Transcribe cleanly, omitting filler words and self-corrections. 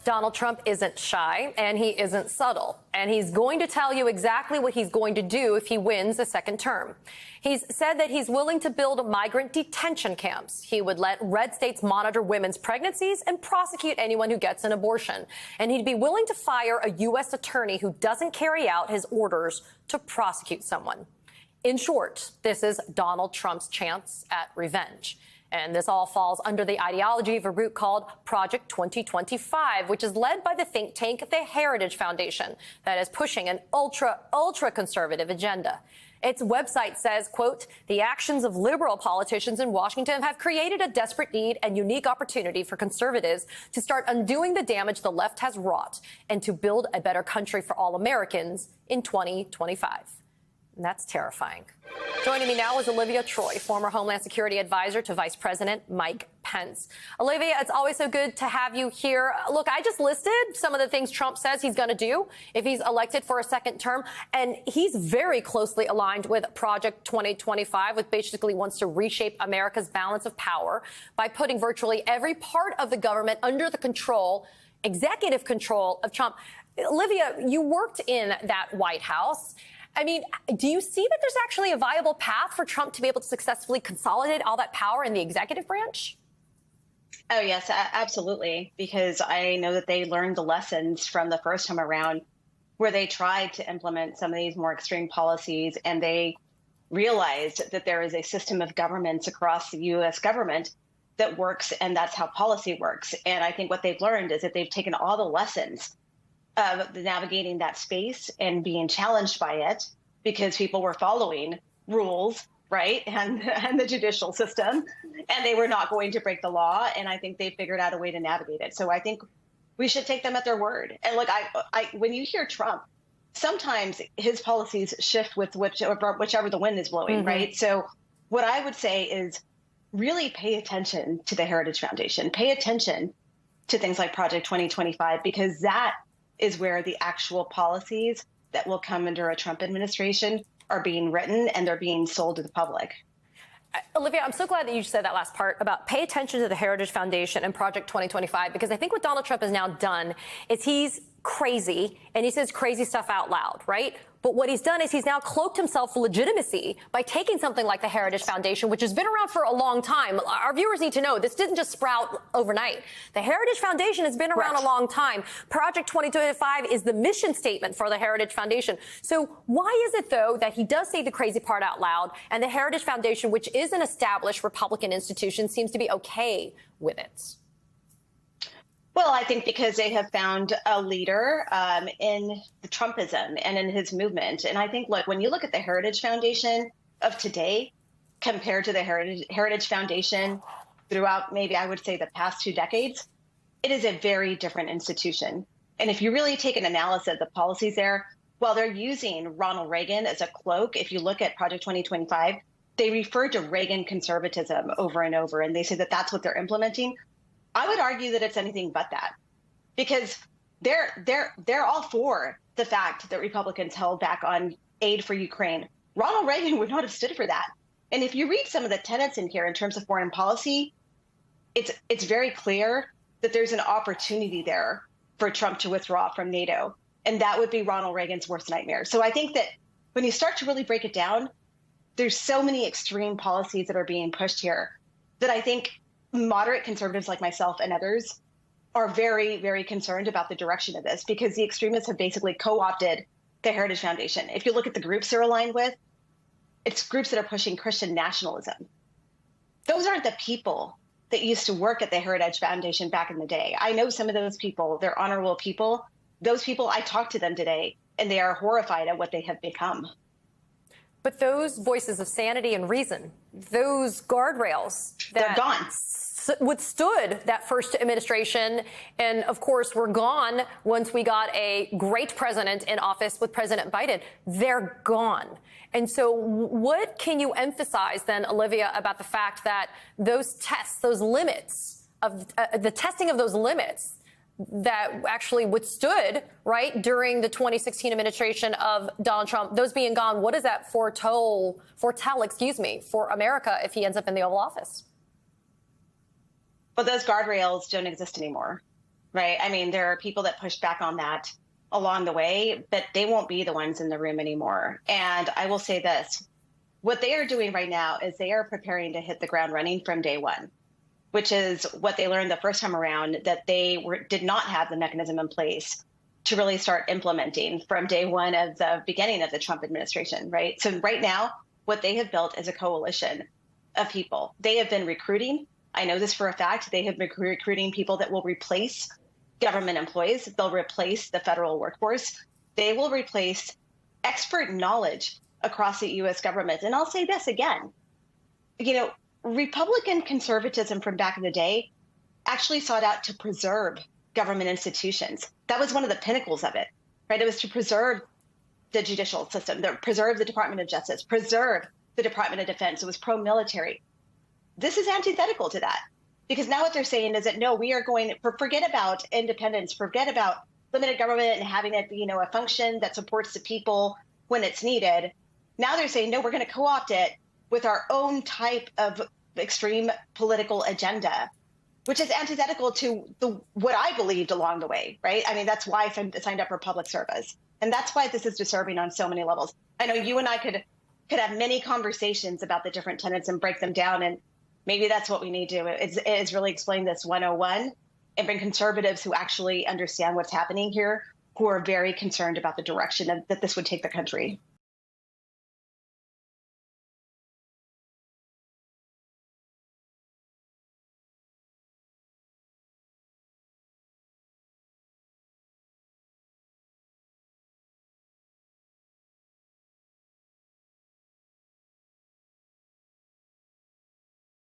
Donald Trump isn't shy and he isn't subtle, and he's going to tell you exactly what he's going to do if he wins a second term. He's said that he's willing to build migrant detention camps. He would let red states monitor women's pregnancies and prosecute anyone who gets an abortion. And he'd be willing to fire a U.S. attorney who doesn't carry out his orders to prosecute someone. In short, this is Donald Trump's chance at revenge. And this all falls under the ideology of a group called Project 2025, which is led by the think tank, the Heritage Foundation, that is pushing an ultra conservative agenda. Its website says, quote, the actions of liberal politicians in Washington have created a desperate need and unique opportunity for conservatives to start undoing the damage the left has wrought and to build a better country for all Americans in 2025. And that's terrifying. Joining me now is Olivia Troye, former Homeland Security Advisor to Vice President Mike Pence. Olivia, it's always so good to have you here. Look, I just listed some of the things Trump says he's going to do if he's elected for a second term, and he's very closely aligned with Project 2025, which basically wants to reshape America's balance of power by putting virtually every part of the government under the control, executive control of Trump. Olivia, you worked in that White House. I mean, do you see that there's actually a viable path for Trump to be able to successfully consolidate all that power in the executive branch? Oh, yes, absolutely. Because I know that they learned the lessons from the first time around where they tried to implement some of these more extreme policies, and they realized that there is a system of governments across the U.S. government that works, and that's how policy works. And I think what they've learned is that they've taken all the lessons of navigating that space and being challenged by it because people were following rules, right, and the judicial system, and they were not going to break the law. And I think they figured out a way to navigate it. So I think we should take them at their word. And look, when you hear Trump, sometimes his policies shift with whichever the wind is blowing, right? So what I would say is really pay attention to the Heritage Foundation, pay attention to things like Project 2025, because that is where the actual policies that will come under a Trump administration are being written and they're being sold to the public. Olivia, I'm so glad that you said that last part about pay attention to the Heritage Foundation and Project 2025, because I think what Donald Trump has now done is he's crazy and he says crazy stuff out loud, right? But what he's done is he's now cloaked himself for legitimacy by taking something like the Heritage Foundation, which has been around for a long time. Our viewers need to know this didn't just sprout overnight. The Heritage Foundation has been around a long time. Project 2025 is the mission statement for the Heritage Foundation. So why is it, though, that he does say the crazy part out loud and the Heritage Foundation, which is an established Republican institution, seems to be okay with it? Well, I think because they have found a leader in the Trumpism and in his movement. And I think, look, when you look at the Heritage Foundation of today compared to the Heritage Foundation throughout maybe I would say the past 2 decades, it is a very different institution. And if you really take an analysis of the policies there, while they're using Ronald Reagan as a cloak, if you look at Project 2025, they refer to Reagan conservatism over and over, and they say that that's what they're implementing. I would argue that it's anything but that, because they're all for the fact that Republicans held back on aid for Ukraine. Ronald Reagan would not have stood for that. And if you read some of the tenets in here in terms of foreign policy, it's very clear that there's an opportunity there for Trump to withdraw from NATO. And that would be Ronald Reagan's worst nightmare. So I think that when you start to really break it down, there's so many extreme policies that are being pushed here that I think moderate conservatives like myself and others are very, very concerned about the direction of this, because the extremists have basically co-opted the Heritage Foundation. If you look at the groups they're aligned with, it's groups that are pushing Christian nationalism. Those aren't the people that used to work at the Heritage Foundation back in the day. I know some of those people. They're honorable people. Those people, I talked to them today, and they are horrified at what they have become. But those voices of sanity and reason, those guardrails that they're gone. Withstood that first administration, and of course were gone once we got a great president in office with President Biden, they're gone. And so what can you emphasize then, Olivia, about the fact that those tests, those limits of the testing of those limits that actually withstood, right, during the 2016 administration of Donald Trump, those being gone, what does that foretell, for America if he ends up in the Oval Office? But those guardrails don't exist anymore. right? I mean, there are people that push back on that along the way, but they won't be the ones in the room anymore. And I will say this, what they are doing right now is they are preparing to hit the ground running from day one, which is what they learned the first time around, that did not have the mechanism in place to really start implementing from day one of the beginning of the Trump administration, right? So right now, what they have built is a coalition of people. They have been recruiting. I know this for a fact. They have been recruiting people that will replace government employees. They'll replace the federal workforce. They will replace expert knowledge across the U.S. government. And I'll say this again, Republican conservatism from back in the day actually sought out to preserve government institutions. That was one of the pinnacles of it, right? It was to preserve the judicial system, preserve the Department of Justice, preserve the Department of Defense. It was pro-military. This is antithetical to that, because now what they're saying is that, no, we are going to forget about independence, forget about limited government and having it, a function that supports the people when it's needed. Now they're saying, no, we're going to co-opt it with our own type of extreme political agenda, which is antithetical to what I believed along the way, right? I mean, that's why I signed up for public service. And that's why this is disturbing on so many levels. I know you and I could have many conversations about the different tenets and break them down. And maybe that's what we need to do, is really explain this 101 and bring conservatives who actually understand what's happening here, who are very concerned about the direction that this would take the country.